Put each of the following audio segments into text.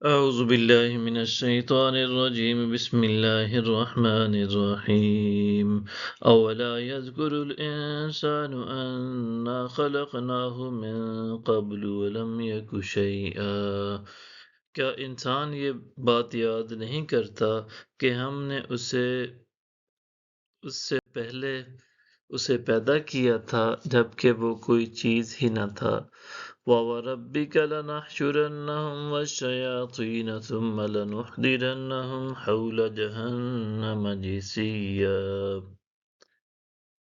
أعوذ بالله من الشيطان الرجيم بسم الله الرحمن الرحيم أولا يذكر الإنسان أنا خلقناه من قبل ولم يك شيئا کیا انسان یہ بات یاد نہیں کرتا کہ ہم نے اس سے پہلے اسے پیدا کیا تھا جبکہ وہ کوئی چیز ہی نہ تھا وَوَرَبِّكَ لَنَحْشُرَنَّهُمْ وَالشَّيَاطِينَ ثُمَّ لَنُحْضِرَنَّهُمْ حَوْلَ جَهَنَّمَ جِثِيًّا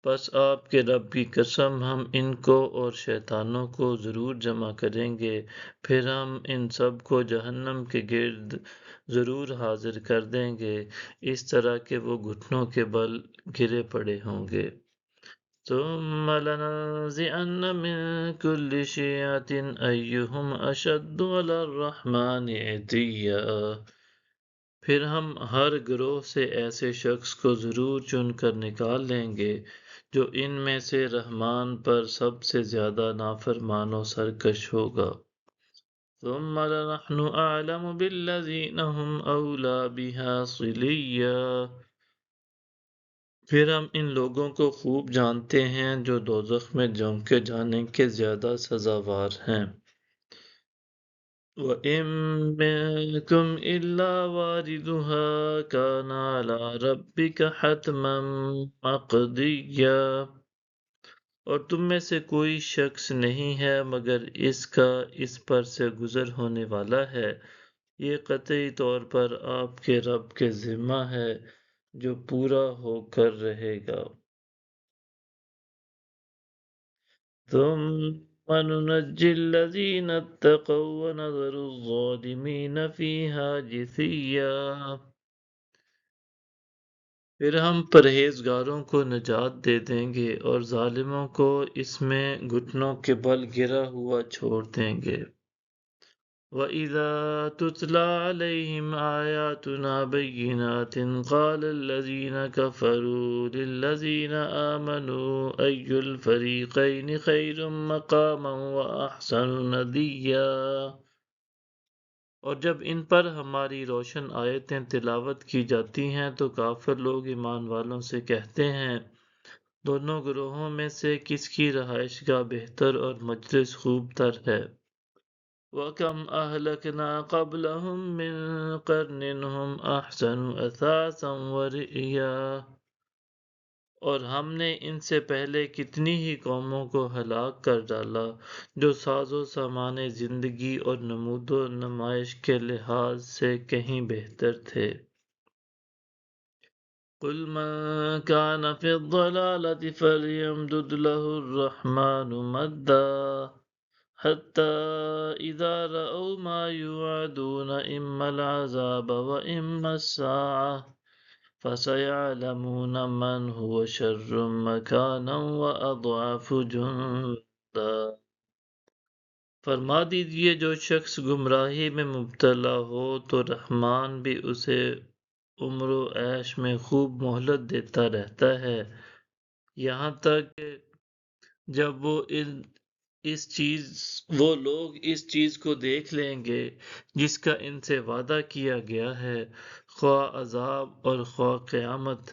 پس آپ کے رب کی قسم ہم ان کو اور شیطانوں کو ضرور جمع کریں گے، پھر ہم ان سب کو جہنم کے گرد ضرور حاضر کر دیں گے، اس طرح کہ وہ گھٹنوں کے بل گرے پڑے ہوں گے۔ ثم لننزعن من كل شيعة أيهم أشد على الرحمن عتيا پھر ہم ہر گروہ سے ایسے شخص کو ضرور چن کر نکال لیں گے جو ان میں سے رحمان پر سب سے زیادہ نافرمان و سرکش ہوگا۔ ثم لنحن أعلم بالذين هم أولى بها صليا پھر ہم ان لوگوں کو خوب جانتے ہیں جو دوزخ میں جھونکے جانے کے زیادہ سزاوار ہیں۔ وَإِن مِّنكُمْ إِلَّا وَارِدُهَا كَانَ عَلَى رَبِّكَ حَتْمًا مَّقْضِيًّا اور تم میں سے کوئی شخص نہیں ہے مگر اس کا اس پر سے گزر ہونے والا ہے، یہ قطعی طور پر آپ کے رب کے ذمہ ہے جو پورا ہو کر رہے گا۔ ثم ننجي الذين اتقوا ونذر الظالمين فيها جثيا پھر ہم پرہیزگاروں کو نجات دے دیں گے اور ظالموں کو اس میں گھٹنوں کے بل گرا ہوا چھوڑ دیں گے۔ وَإِذَا تُتْلَىٰ عَلَيْهِمْ آيَاتُنَا بَيِّنَاتٍ قَالَ الَّذِينَ كَفَرُوا لِلَّذِينَ آمَنُوا أَيُّ الْفَرِيقَيْنِ خَيْرٌ مَّقَامًا وَأَحْسَنُ نَدِيًّا اور جب ان پر ہماری روشن آیتیں تلاوت کی جاتی ہیں تو کافر لوگ ایمان والوں سے کہتے ہیں، دونوں گروہوں میں سے کس کی رہائش گاہ بہتر اور مجلس خوب تر ہے۔ وَكَمْ أَهْلَكْنَا قَبْلَهُم مِّن قَرْنٍ هُمْ أَحْسَنُ أَثَاثًا وَرِئْيًا اور ہم نے ان سے پہلے کتنی ہی قوموں کو ہلاک کر ڈالا جو ساز و سامان زندگی اور نمود و نمائش کے لحاظ سے کہیں بہتر تھے۔ قُلْ مَن كَانَ فِي الضَّلَالَةِ فَلْيَمْدُدْ لَهُ الرَّحْمَٰنُ مَدًّا حَتَّىٰ إِذَا رَأَوْا مَا يُوعَدُونَ إِمَّا الْعَذَابَ وَإِمَّا السَّاعَةَ فَسَيَعْلَمُونَ مَنْ هُوَ شَرٌّ مَّكَانًا وَأَضْعَفُ جُندًا فرما دیجئے جو شخص گمراہی میں مبتلا ہو تو رحمان بھی اسے عمر و عیش میں خوب مہلت دیتا رہتا ہے، یہاں تک کہ جب وہ لوگ اس چیز کو دیکھ لیں گے جس کا ان سے وعدہ کیا گیا ہے، خواہ عذاب اور خواہ قیامت،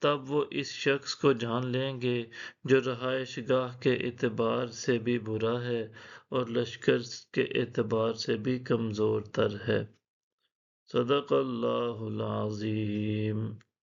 تب وہ اس شخص کو جان لیں گے جو رہائش گاہ کے اعتبار سے بھی برا ہے اور لشکر کے اعتبار سے بھی کمزور تر ہے۔ صدق اللہ العظیم۔